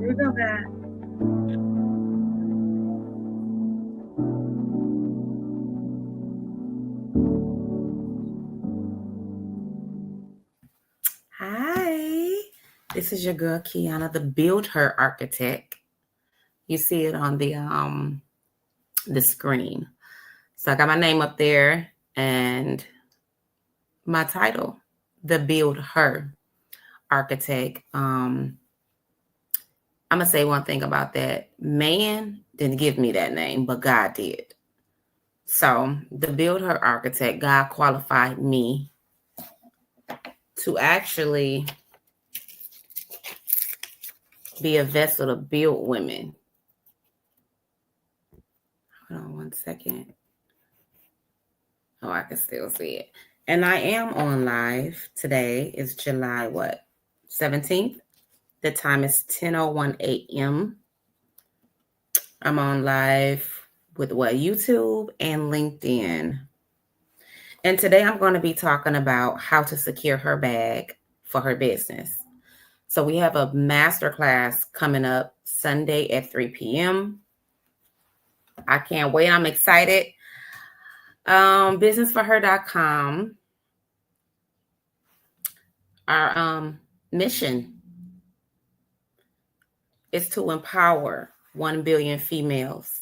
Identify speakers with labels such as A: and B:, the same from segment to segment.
A: we go back. Hi, this is your girl Kiana, the Build Her Architect. You see it on the screen. So I got my name up there and my title, the Build Her Architect. I'm gonna say one thing about that. Man didn't give me that name, but God did. So the Build Her Architect, God qualified me to actually be a vessel to build women. Hold on one second. Oh, I can still see it. And I am on live today. It's July 17th. The time is 10:01 a.m. I'm on live with YouTube and LinkedIn. And today I'm going to be talking about how to secure her bag for her business. So we have a masterclass coming up Sunday at 3 p.m. I can't wait. I'm excited. Businessforher.com. Our mission is to empower 1 billion females,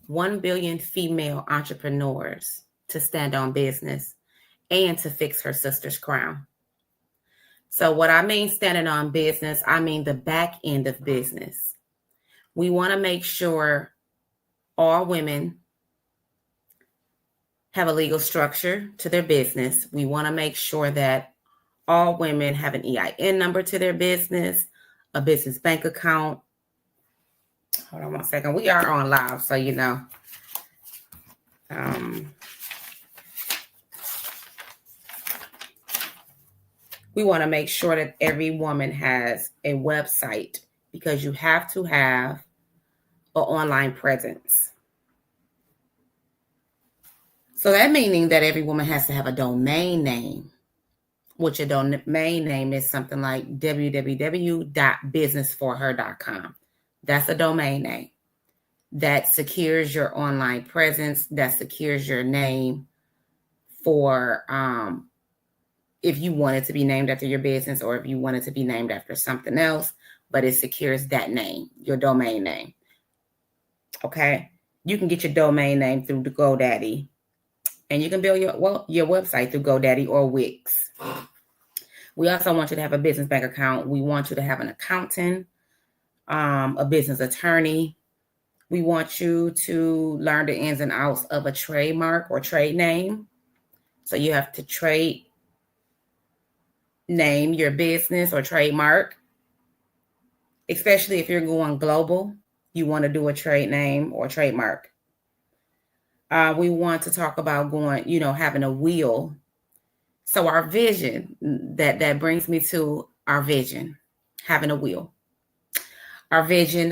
A: 1 billion female entrepreneurs to stand on business and to fix her sister's crown. So what I mean standing on business, I mean the back end of business. We want to make sure all women have a legal structure to their business. We want to make sure that all women have an EIN number to their business, a business bank account. Hold on one second. We are on live, so you know. We want to make sure that every woman has a website because you have to have an online presence. So that meaning that every woman has to have a domain name, which a domain name is something like www.businessforher.com. That's a domain name that secures your online presence, that secures your name for if you want it to be named after your business or if you want it to be named after something else, but it secures that name, your domain name. Okay. You can get your domain name through the GoDaddy, and you can build your website through GoDaddy or Wix. We also want you to have a business bank account. We want you to have an accountant, a business attorney. We want you to learn the ins and outs of a trademark or trade name. So you have to trade name your business or trademark, especially if you're going global. You want to do a trade name or trademark. We want to talk about having a will. So our vision, that brings me to our vision, having a will. Our vision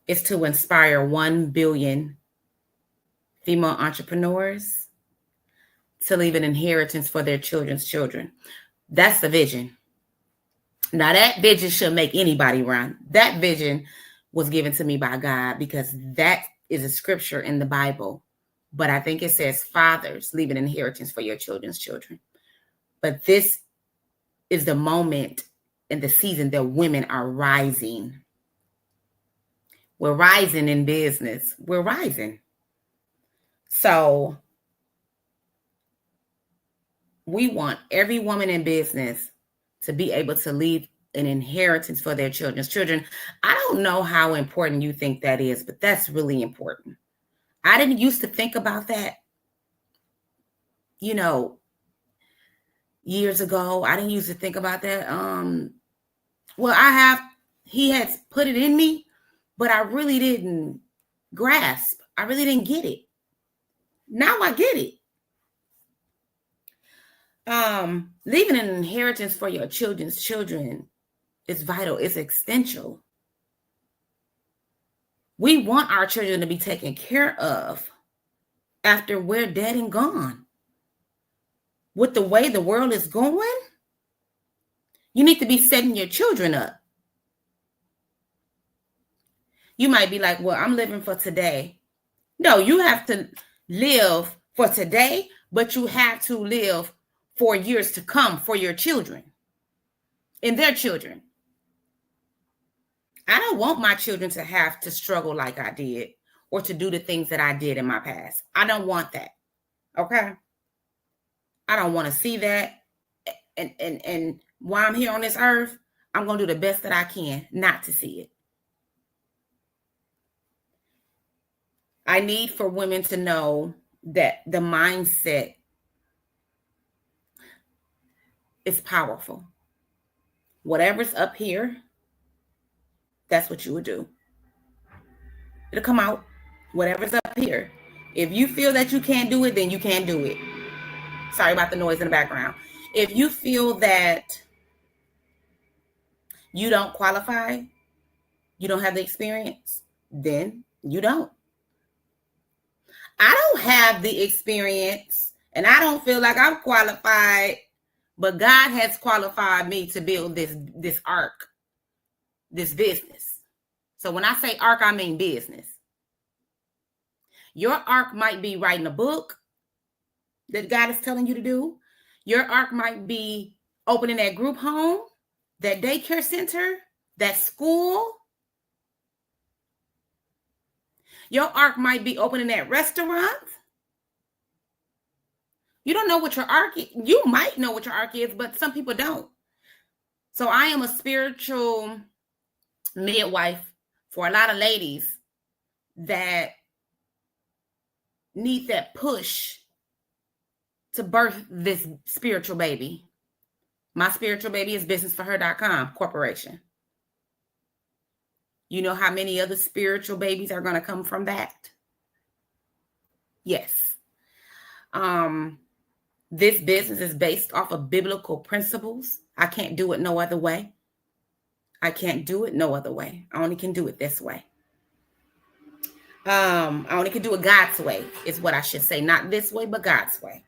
A: is to inspire 1 billion female entrepreneurs to leave an inheritance for their children's children. That's the vision. Now that vision should make anybody run. That vision was given to me by God because that is a scripture in the Bible. But I think it says, fathers, leave an inheritance for your children's children. But this is the moment in the season that women are rising. We're rising in business. We're rising. So we want every woman in business to be able to leave an inheritance for their children's children. I don't know how important you think that is, but that's really important. I didn't used to think about that. Years ago, I didn't used to think about that. He has put it in me, but I really didn't grasp. I really didn't get it. Now I get it. Leaving an inheritance for your children's children is vital. It's essential. We want our children to be taken care of after we're dead and gone. With the way the world is going, You need to be setting your children up. You might be like, well, I'm living for today. No, you have to live for today, but you have to live for years to come for your children and their children. I don't want my children to have to struggle like I did or to do the things that I did in my past. I don't want that. Okay? I don't want to see that. And while I'm here on this earth, I'm going to do the best that I can not to see it. I need for women to know that the mindset is powerful. Whatever's up here, that's what you would do. It'll come out. Whatever's up here. If you feel that you can't do it, then you can't do it. Sorry about the noise in the background. If you feel that you don't qualify, you don't have the experience, then you don't. I don't have the experience and I don't feel like I'm qualified, but God has qualified me to build this arc, this business. So when I say arc, I mean business. Your arc might be writing a book that God is telling you to do. Your arc might be opening that group home, that daycare center, that school. Your arc might be opening that restaurant. You don't know what your arc is. You might know what your arc is, but some people don't. So I am a spiritual midwife for a lot of ladies that need that push to birth this spiritual baby. My spiritual baby is businessforher.com corporation. You know how many other spiritual babies are going to come from that? Yes. This business is based off of biblical principles. I can't do it no other way. I can't do it no other way. I only can do it this way. I only can do it God's way, is what I should say. Not this way, but God's way.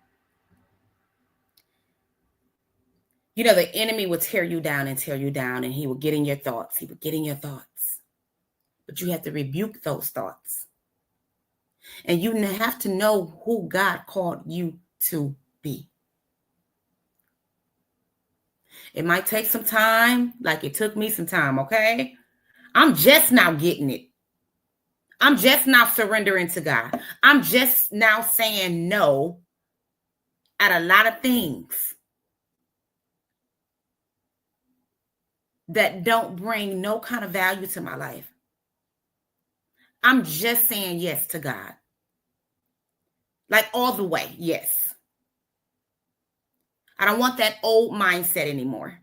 A: You know, the enemy will tear you down, and he will get in your thoughts. He will get in your thoughts. But you have to rebuke those thoughts. And you have to know who God called you to be. It might take some time, like it took me some time, okay? I'm just now getting it. I'm just now surrendering to God. I'm just now saying no at a lot of things that don't bring no kind of value to my life. I'm just saying yes to God. Like all the way, yes. I don't want that old mindset anymore.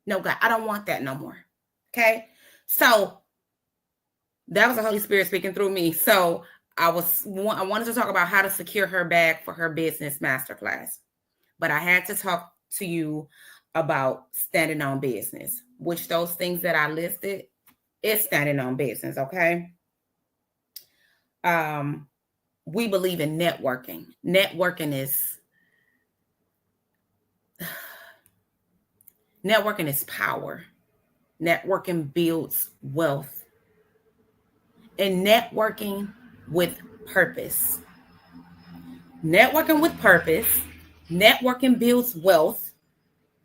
A: No, God, I don't want that no more. Okay? So that was the Holy Spirit speaking through me. So I wanted to talk about how to secure her bag for her business masterclass. But I had to talk to you about standing on business, which those things that I listed is standing on business, okay? We believe in networking. Networking is power. Networking builds wealth. And networking with purpose. Networking with purpose. Networking builds wealth.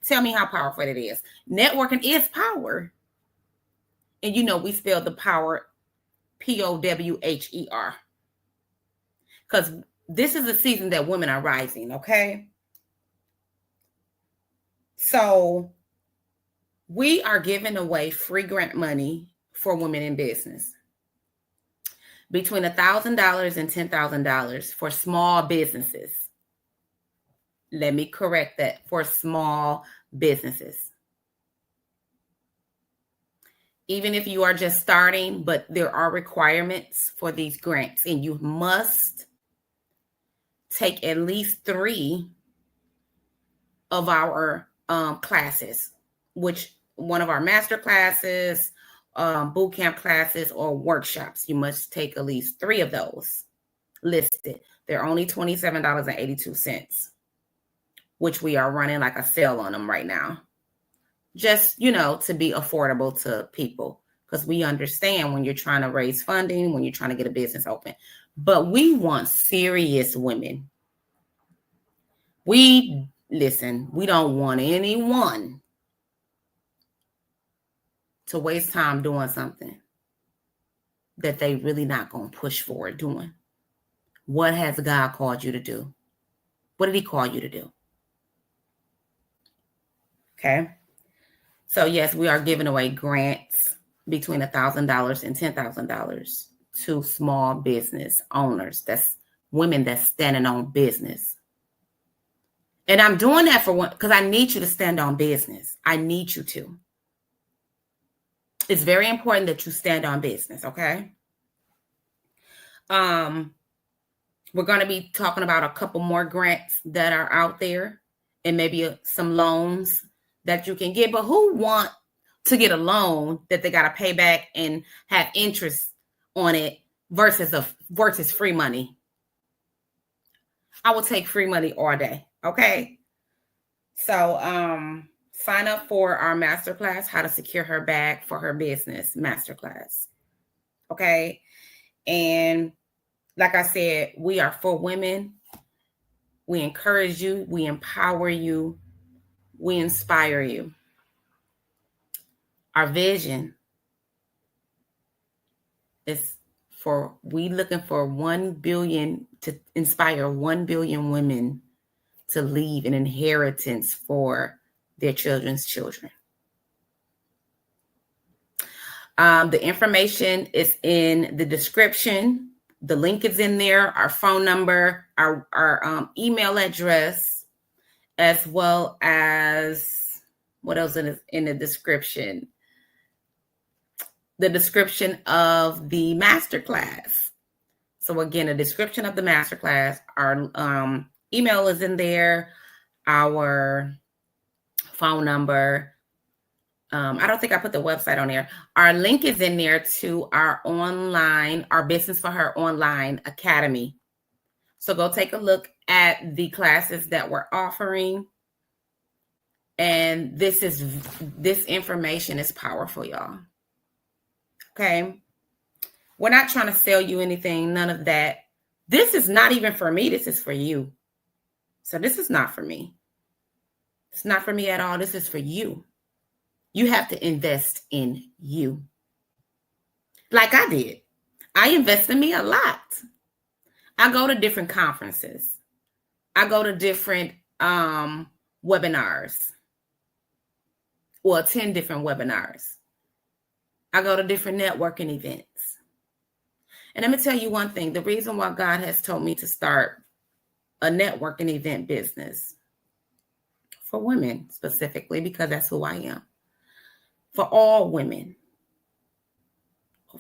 A: Tell me how powerful it is. Networking is power. And you know, we spell the power POWHER. Because this is a season that women are rising, okay? So we are giving away free grant money for women in business. Between $1,000 and $10,000 for small businesses. Let me correct that, for small businesses. Even if you are just starting, but there are requirements for these grants, and you must take at least 3 of our classes, which one of our master classes, boot camp classes, or workshops. You must take at least 3 of those listed. They're only $27.82, which we are running like a sale on them right now. just, to be affordable to people, because we understand when you're trying to raise funding, when you're trying to get a business open. But we want serious women. We don't want anyone to waste time doing something that they really not going to push forward doing. What has God called you to do? What did he call you to do? Okay. So yes, we are giving away grants between $1,000 and $10,000 to small business owners. That's women that's standing on business. And I'm doing that for one, because I need you to stand on business. I need you to. It's very important that you stand on business, okay? We're going to be talking about a couple more grants that are out there, and maybe some loans that you can get. But who want to get a loan that they got to pay back and have interest on it versus free money? I will take free money all day. Okay. So sign up for our masterclass, How to Secure Her Bag for Her Business masterclass. Okay. And like I said, we are for women. We encourage you. We empower you. We inspire you. Our vision is looking for 1 billion, to inspire 1 billion women to leave an inheritance for their children's children. The information is in the description. The link is in there, our phone number, our email address, as well as what else in the description? The description of the masterclass. So again, a description of the masterclass, our email is in there, our phone number. I don't think I put the website on there. Our link is in there to our Business for Her online academy. So go take a look at the classes that we're offering. And this information is powerful, y'all. Okay. We're not trying to sell you anything, none of that. This is not even for me. This is for you. So this is not for me. It's not for me at all. This is for you. You have to invest in you. Like I did. I invest in me a lot. I go to different conferences. I go to different webinars, or attend different webinars. I go to different networking events. And let me tell you one thing. The reason why God has told me to start a networking event business for women specifically, because that's who I am. For all women,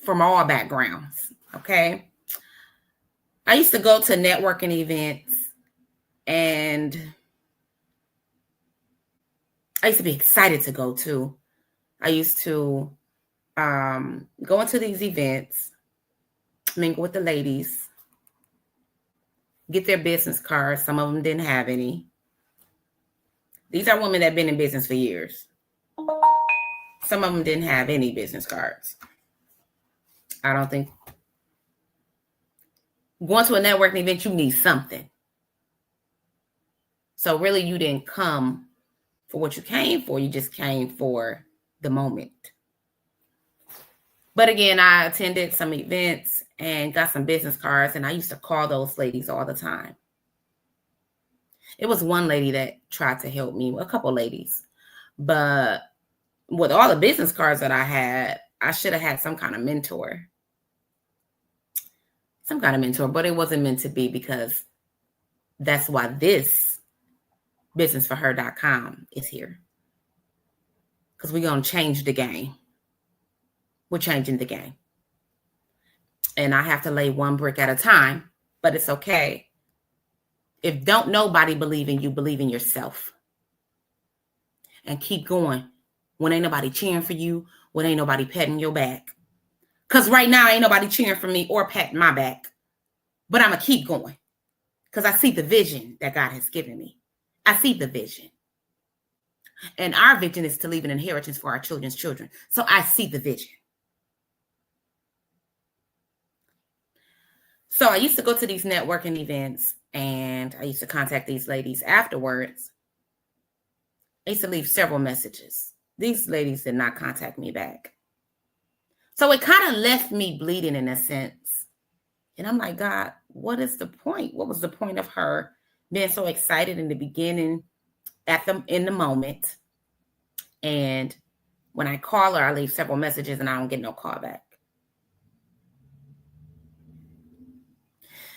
A: from all backgrounds, okay? I used to go to networking events, and I used to be excited to go to. I used to go into these events, mingle with the ladies, get their business cards. Some of them didn't have any. These are women that have been in business for years. Some of them didn't have any business cards. I don't think. Going to a networking event, you need something. So really, you didn't come for what you came for. You just came for the moment. But again, I attended some events and got some business cards, and I used to call those ladies all the time. It was one lady that tried to help me, a couple ladies. But with all the business cards that I had, I should have had some kind of mentor. But it wasn't meant to be, because that's why this businessforher.com is here. Because we're going to change the game. We're changing the game. And I have to lay one brick at a time, but it's okay. If don't nobody believe in you, believe in yourself. And keep going when ain't nobody cheering for you, when ain't nobody patting your back. Because right now ain't nobody cheering for me or patting my back. But I'm going to keep going. Because I see the vision that God has given me. I see the vision. And our vision is to leave an inheritance for our children's children. So I see the vision. So I used to go to these networking events, and I used to contact these ladies afterwards. I used to leave several messages. These ladies did not contact me back. So it kind of left me bleeding in a sense. And I'm like, God, what is the point? What was the point of her being so excited in the beginning, in the moment? And when I call her, I leave several messages and I don't get no call back.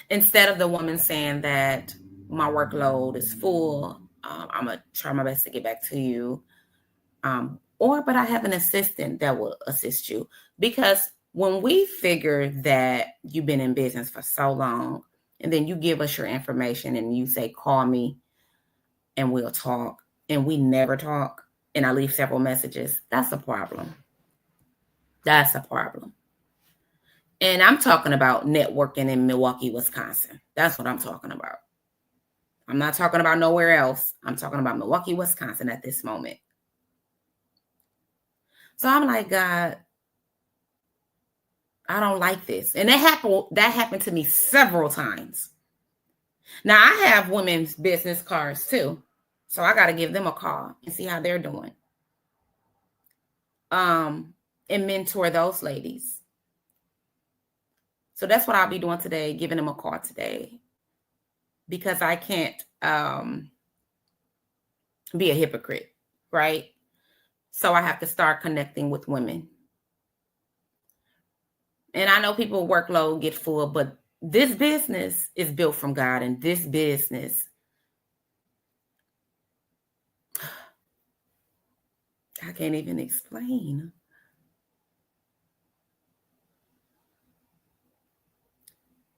A: Instead of the woman saying that my workload is full, I'm going to try my best to get back to you. But I have an assistant that will assist you. Because when we figure that you've been in business for so long, and then you give us your information and you say, call me and we'll talk, and we never talk, and I leave several messages, that's a problem. That's a problem. And I'm talking about networking in Milwaukee, Wisconsin. That's what I'm talking about. I'm not talking about nowhere else. I'm talking about Milwaukee, Wisconsin at this moment. So I'm like, God, I don't like this. And that happened to me several times. Now I have women's business cards too. So I got to give them a call and see how they're doing. And mentor those ladies. So that's what I'll be doing today, giving them a call today. Because I can't be a hypocrite, right? So I have to start connecting with women. And I know people workload get full, but this business is built from God, and this business, I can't even explain.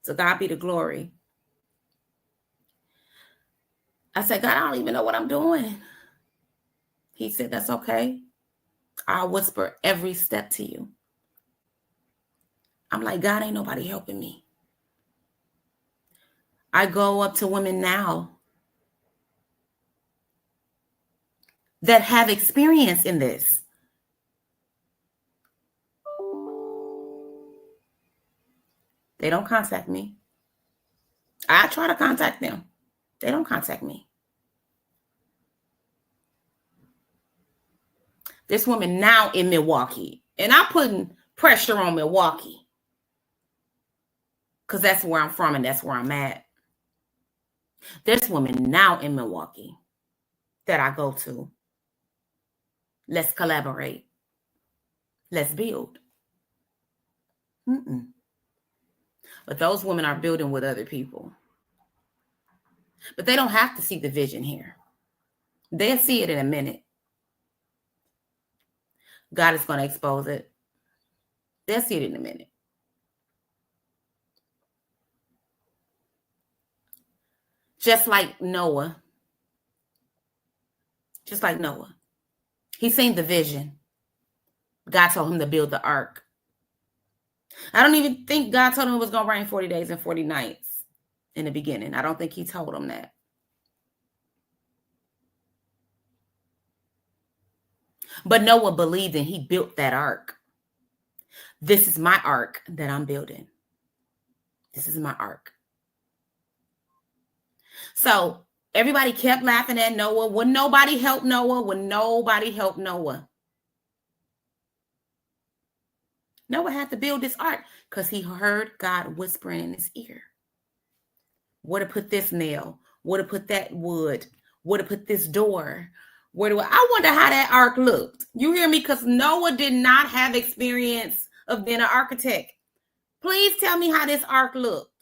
A: So God be the glory. I said, God, I don't even know what I'm doing. He said, that's okay. I'll whisper every step to you. I'm like, God, ain't nobody helping me. I go up to women now that have experience in this. They don't contact me. I try to contact them. They don't contact me. This woman now in Milwaukee, and I'm putting pressure on Milwaukee because that's where I'm from and that's where I'm at. This woman now in Milwaukee that I go to. Let's collaborate. Let's build. But those women are building with other people. But they don't have to see the vision here. They'll see it in a minute. God is going to expose it. They'll see it in a minute. Just like Noah. Just like Noah. He seen the vision. God told him to build the ark. I don't even think God told him it was going to rain 40 days and 40 nights in the beginning. I don't think he told him that. But Noah believed and he built that ark. This is my ark that I'm building. This is my ark. So everybody kept laughing at Noah. Would nobody help Noah? Would nobody help Noah? Noah had to build this ark because he heard God whispering in his ear. Where to put this nail? Where to put that wood? Where to put this door? I wonder how that ark looked. You hear me? Because Noah did not have experience of being an architect. Please tell me how this ark looked.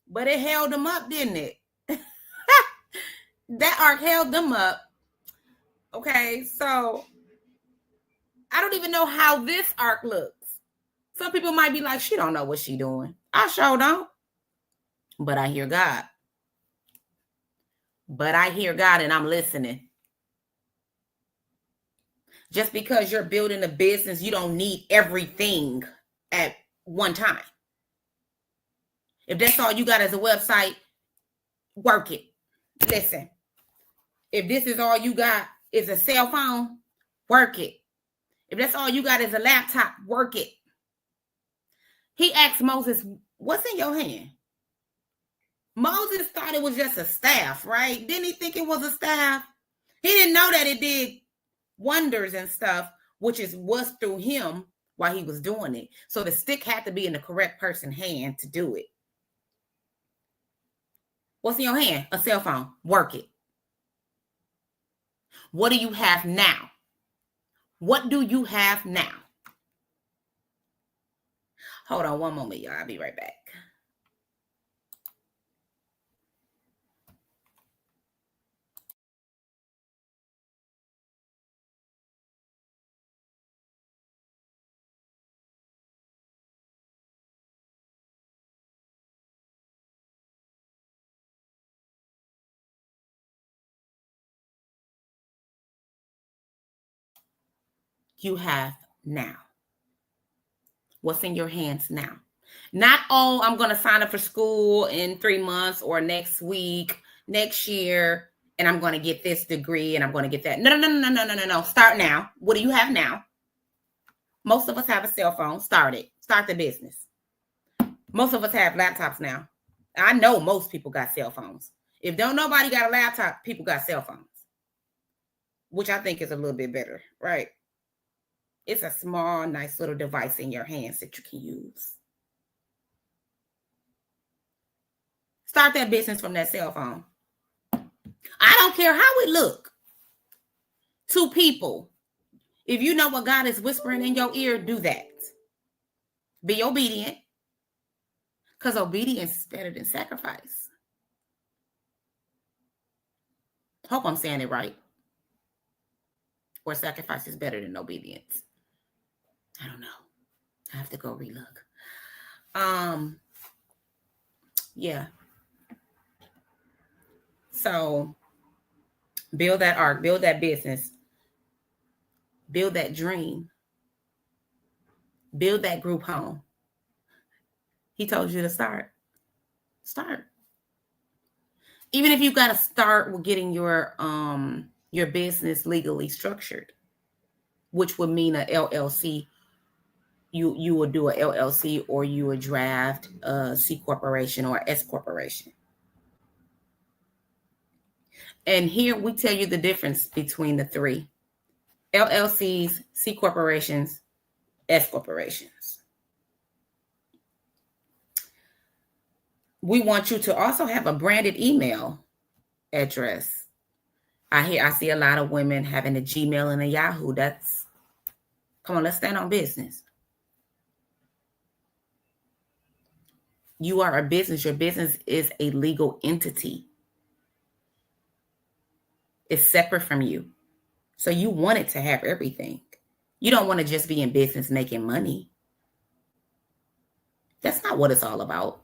A: But it held them up, didn't it? That ark held them up. Okay, so I don't even know how this ark looks. Some people might be like, she don't know what she doing. I sure don't. But I hear God. And I'm listening. Just because you're building a business, you don't need everything at one time. If that's all you got as a website, work it. Listen, if this is all you got, is a cell phone, work it. If that's all you got is a laptop, work it. He asked Moses, what's in your hand? Moses thought it was just a staff, right? Didn't he think it was a staff? He didn't know that it did wonders and stuff, which was through him while he was doing it. So the stick had to be in the correct person's hand to do it. What's in your hand? A cell phone. Work it. What do you have now? What do you have now? Hold on one moment, y'all. I'll be right back. You have now. What's in your hands now? Not, oh, I'm going to sign up for school in 3 months or next week, next year, and I'm going to get this degree and I'm going to get that. No. Start now. What do you have now? Most of us have a cell phone. Start it. Start the business. Most of us have laptops now. I know most people got cell phones. If don't nobody got a laptop, people got cell phones, which I think is a little bit better, right? It's a small, nice little device in your hands that you can use. Start that business from that cell phone. I don't care how it look to people. If you know what God is whispering in your ear, do that. Be obedient, because obedience is better than sacrifice. Hope I'm saying it right. Or sacrifice is better than obedience. I don't know. I have to go relook. Yeah. So build that arc, build that business, build that dream, build that group home. He told you to start. Start. Even if you got to start with getting your business legally structured, which would mean a LLC. You would do a LLC, or you would draft a C corporation or S corporation. And here we tell you the difference between the three: LLCs, C corporations, S corporations. We want you to also have a branded email address. I see a lot of women having a Gmail and a Yahoo. Come on, let's stand on business. You are a business. Your business is a legal entity. It's separate from you. So you want it to have everything. You don't want to just be in business making money. That's not what it's all about.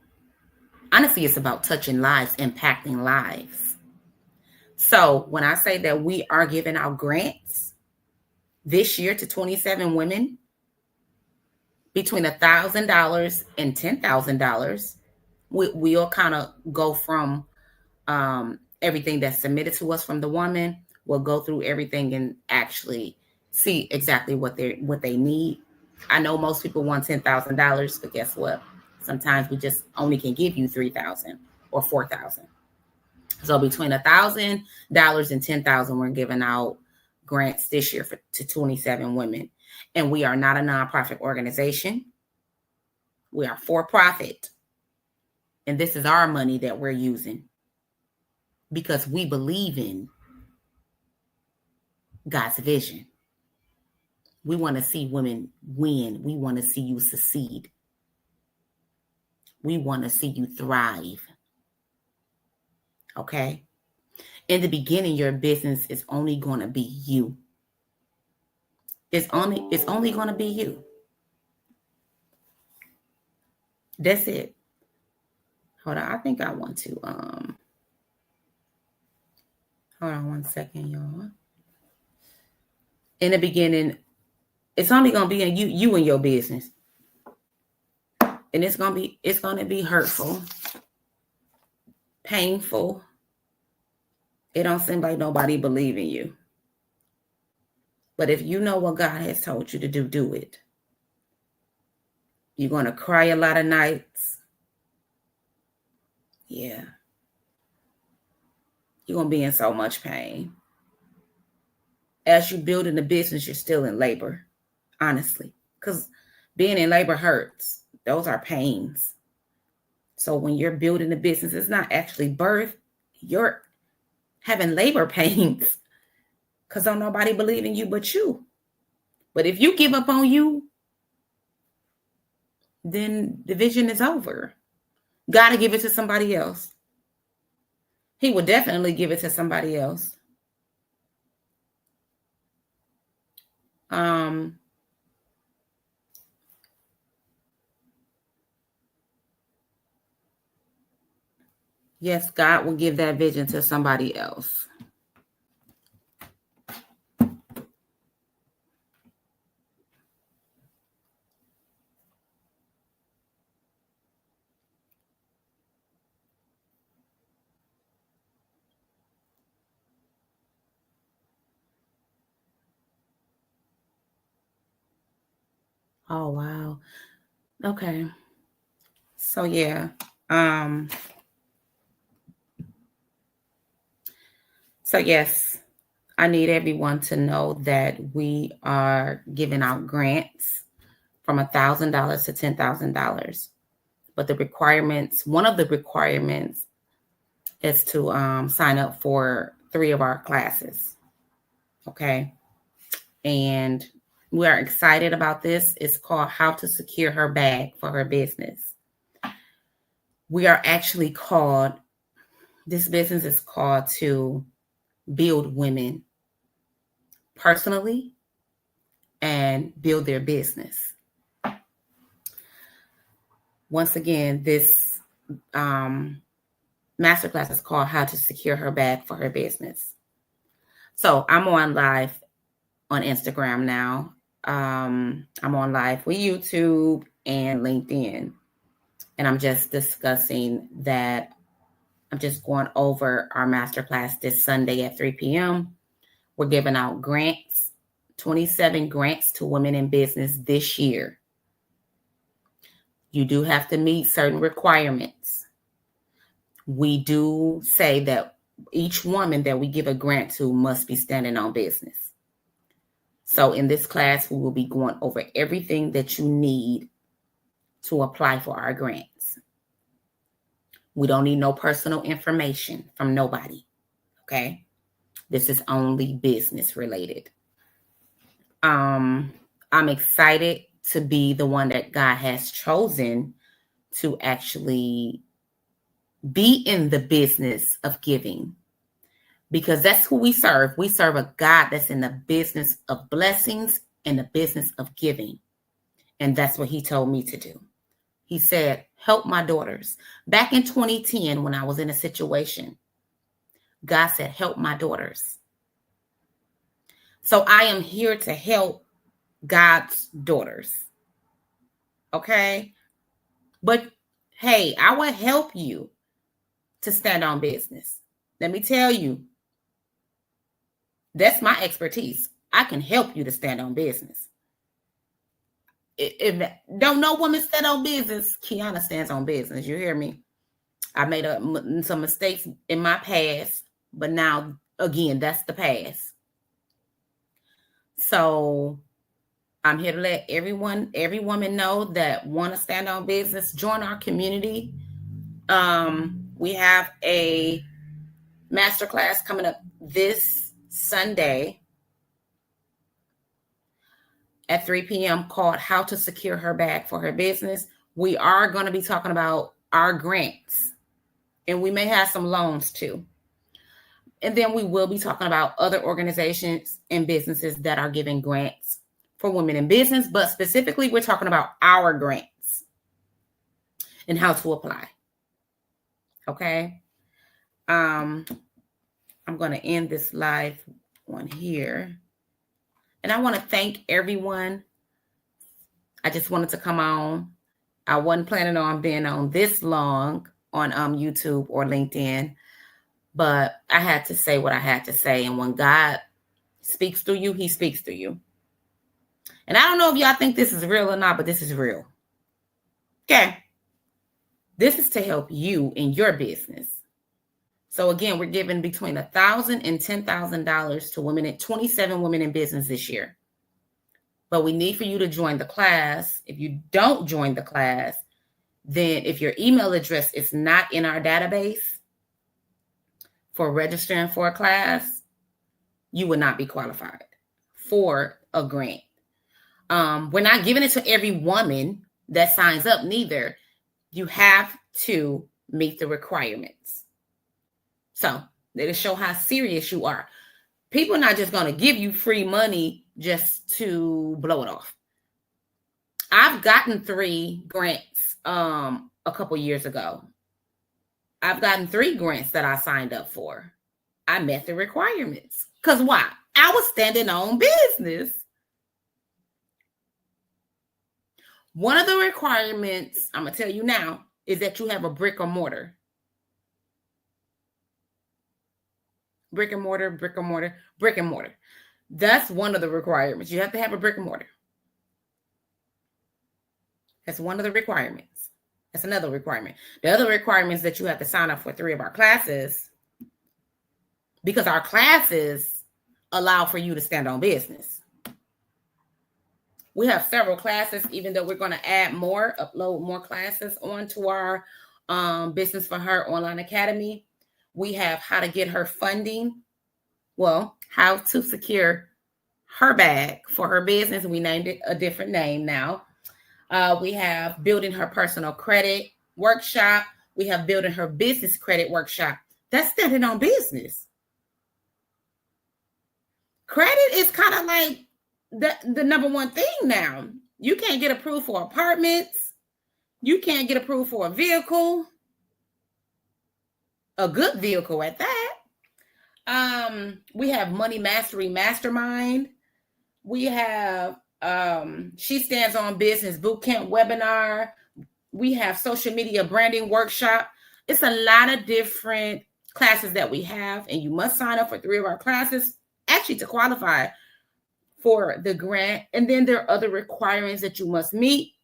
A: Honestly, it's about touching lives, impacting lives. So when I say that we are giving out grants this year to 27 women between $1,000 and $10,000, we'll kind of go from everything that's submitted to us from the woman. We'll go through everything and actually see exactly what they need. I know most people want $10,000, but guess what? Sometimes we just only can give you $3,000 or $4,000. So between $1,000 and $10,000, we're giving out grants this year to 27 women. And we are not a nonprofit organization. We are for profit. And this is our money that we're using because we believe in God's vision. We want to see women win. We want to see you succeed. We want to see you thrive. Okay? In the beginning, your business is only going to be you. It's only going to be you. That's it. Hold on. I think I want to hold on one second, y'all. In the beginning, it's only going to be you and your business. And it's going to be hurtful, painful. It don't seem like nobody believe in you. But if you know what God has told you to do, do it. You're going to cry a lot of nights. Yeah. You're going to be in so much pain. As you're building the business, you're still in labor, honestly, because being in labor hurts. Those are pains. So when you're building the business, it's not actually birth. You're having labor pains because don't nobody believe in you but you. But if you give up on you, then the vision is over. Got to give it to somebody else. He will definitely give it to somebody else. Yes, God will give that vision to somebody else. Oh, wow. Okay. So, yeah. So, yes, I need everyone to know that we are giving out grants from $1,000 to $10,000. But the requirements, one of the requirements is to sign up for 3 of our classes. Okay. And we are excited about this. It's called How to Secure Her Bag for Her Business. We are actually called, this business is called to build women personally and build their business. Once again, this masterclass is called How to Secure Her Bag for Her Business. So I'm on live on Instagram now. I'm on live with YouTube and LinkedIn. And I'm just discussing that. I'm just going over our masterclass this Sunday at 3 p.m. We're giving out grants, 27 grants to women in business this year. You do have to meet certain requirements. We do say that each woman that we give a grant to must be standing on business. So in this class, we will be going over everything that you need to apply for our grants. We don't need no personal information from nobody, okay? This is only business related. I'm excited to be the one that God has chosen to actually be in the business of giving, because that's who we serve. We serve a God that's in the business of blessings and the business of giving. And that's what he told me to do. He said, help my daughters. Back in 2010, when I was in a situation, God said, help my daughters. So I am here to help God's daughters. Okay? But hey, I will help you to stand on business. Let me tell you, that's my expertise. I can help you to stand on business. If don't no woman stand on business, Kiana stands on business. You hear me? I made some mistakes in my past, but now, again, that's the past. So I'm here to let every woman know that want to stand on business, join our community. We have a masterclass coming up this Sunday at 3 p.m. called How to Secure Her Bag for Her Business. We are going to be talking about our grants, and we may have some loans too. And then we will be talking about other organizations and businesses that are giving grants for women in business, but specifically we're talking about our grants and how to apply. Okay. I'm going to end this live one here. And I want to thank everyone. I just wanted to come on. I wasn't planning on being on this long on YouTube or LinkedIn, but I had to say what I had to say. And when God speaks through you, he speaks through you. And I don't know if y'all think this is real or not, but this is real. Okay. This is to help you in your business. So again, we're giving between $1,000 and $10,000 to women at 27 women in business this year. But we need for you to join the class. If you don't join the class, then if your email address is not in our database for registering for a class, you would not be qualified for a grant. We're not giving it to every woman that signs up neither. You have to meet the requirements. So that'll show how serious you are. People are not just going to give you free money just to blow it off. I've gotten 3 grants a couple years ago. I've gotten 3 grants that I signed up for. I met the requirements. Because why? I was standing on business. One of the requirements, I'm going to tell you now, is that you have a brick or mortar. Brick and mortar, brick and mortar, brick and mortar. That's one of the requirements. You have to have a brick and mortar. That's one of the requirements. That's another requirement. The other requirement is that you have to sign up for 3 of our classes, because our classes allow for you to stand on business. We have several classes, even though we're going to add more, upload more classes onto our Business for Her online academy. We have how to get her funding. Well, how to secure her bag for her business. We named it a different name now. We have building her personal credit workshop. We have building her business credit workshop. That's standing on business. Credit is kind of like the number one thing now. You can't get approved for apartments. You can't get approved for a vehicle. A good vehicle at that. We have Money Mastery Mastermind. We have She Stands on Business Bootcamp webinar. We have social media branding workshop. It's a lot of different classes that we have, and you must sign up for 3 of our classes actually to qualify for the grant. And then there are other requirements that you must meet.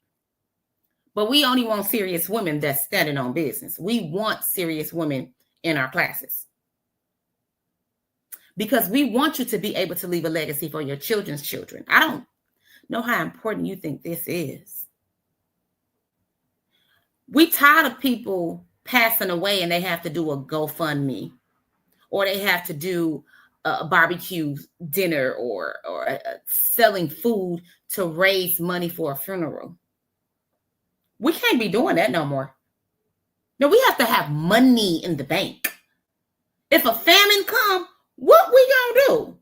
A: But we only want serious women that's standing on business. We want serious women in our classes, because we want you to be able to leave a legacy for your children's children. I don't know how important you think this is. We tired of people passing away and they have to do a GoFundMe, or they have to do a barbecue dinner, or selling food to raise money for a funeral. We can't be doing that no more. No, we have to have money in the bank. If a famine come, what we gonna do?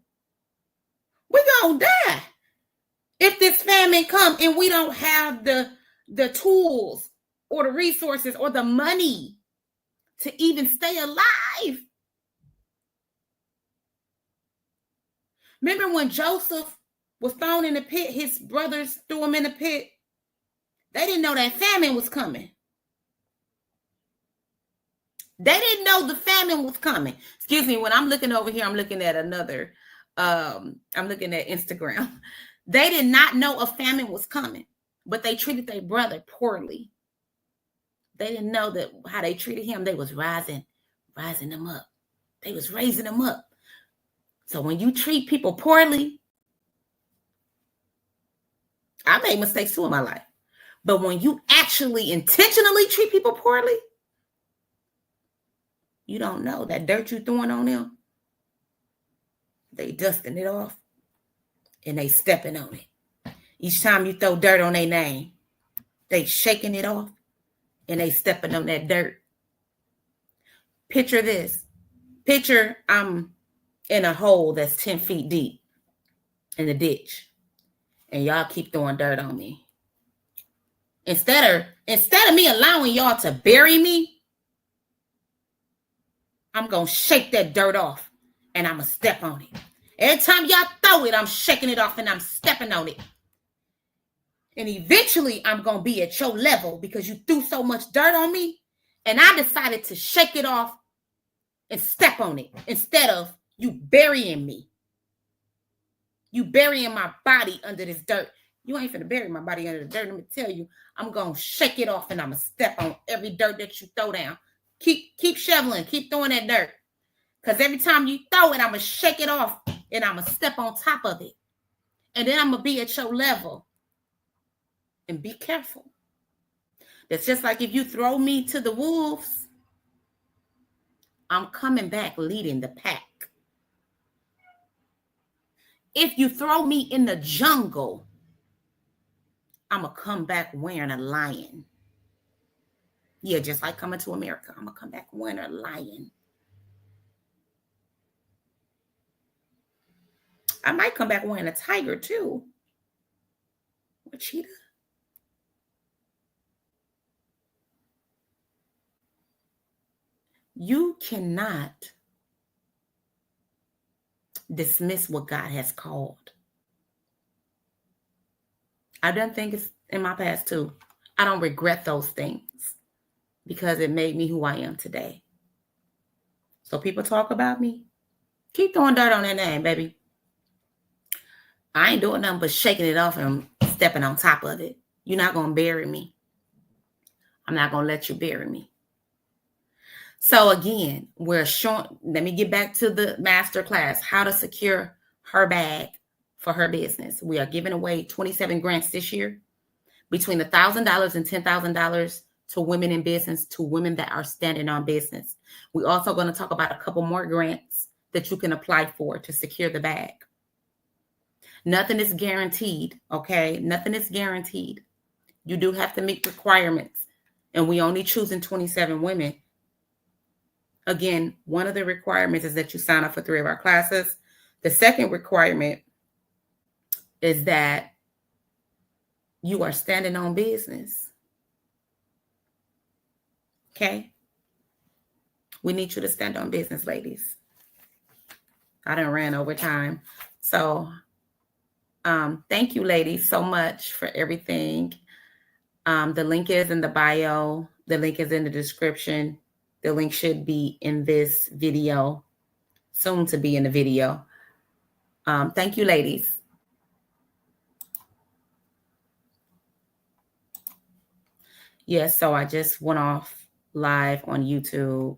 A: We gonna die. If this famine come and we don't have the tools or the resources or the money to even stay alive. Remember when Joseph was thrown in the pit, his brothers threw him in the pit? They didn't know that famine was coming. They didn't know the famine was coming. Excuse me, when I'm looking over here, I'm looking at another, I'm looking at Instagram. They did not know a famine was coming, but they treated their brother poorly. They didn't know that how they treated him. They was rising them up. They was raising them up. So when you treat people poorly, I made mistakes too in my life. But when you actually intentionally treat people poorly, you don't know that dirt you throwing on them. They dusting it off and they stepping on it. Each time you throw dirt on their name, they shaking it off and they stepping on that dirt. Picture this. Picture I'm in a hole that's 10 feet deep in the ditch, and y'all keep throwing dirt on me. Instead of me allowing y'all to bury me, I'm going to shake that dirt off and I'm going to step on it. Every time y'all throw it, I'm shaking it off and I'm stepping on it. And eventually I'm going to be at your level because you threw so much dirt on me, and I decided to shake it off and step on it instead of you burying me. You burying my body under this dirt. You ain't finna bury my body under the dirt. Let me tell you, I'm gonna shake it off and I'm gonna step on every dirt that you throw down. Keep shoveling, keep throwing that dirt. Because every time you throw it, I'm gonna shake it off and I'm gonna step on top of it. And then I'm gonna be at your level. And be careful. That's just like if you throw me to the wolves, I'm coming back leading the pack. If you throw me in the jungle, I'm going to come back wearing a lion. Yeah, just like Coming to America. I'm going to come back wearing a lion. I might come back wearing a tiger too. Or a cheetah. You cannot dismiss what God has called. I've done things in my past too. I don't regret those things because it made me who I am today. So people talk about me. Keep throwing dirt on that name, baby. I ain't doing nothing but shaking it off and stepping on top of it. You're not going to bury me. I'm not going to let you bury me. So again, we're showing, let me get back to the master class, how to secure her bag for her business. We are giving away 27 grants this year, between $1,000 and $10,000 to women in business, to women that are standing on business. We're also going to talk about a couple more grants that you can apply for to secure the bag. Nothing is guaranteed, okay? Nothing is guaranteed. You do have to meet requirements, and we only choosing 27 women. Again, one of the requirements is that you sign up for 3 of our classes. The second requirement is that you are standing on business. Okay? We need you to stand on business, ladies. I done ran over time. So thank you, ladies, so much for everything. The link is in the bio. The link is in the description. The link should be in this video, soon to be in the video. Thank you, ladies. Yes, so I just went off live on YouTube.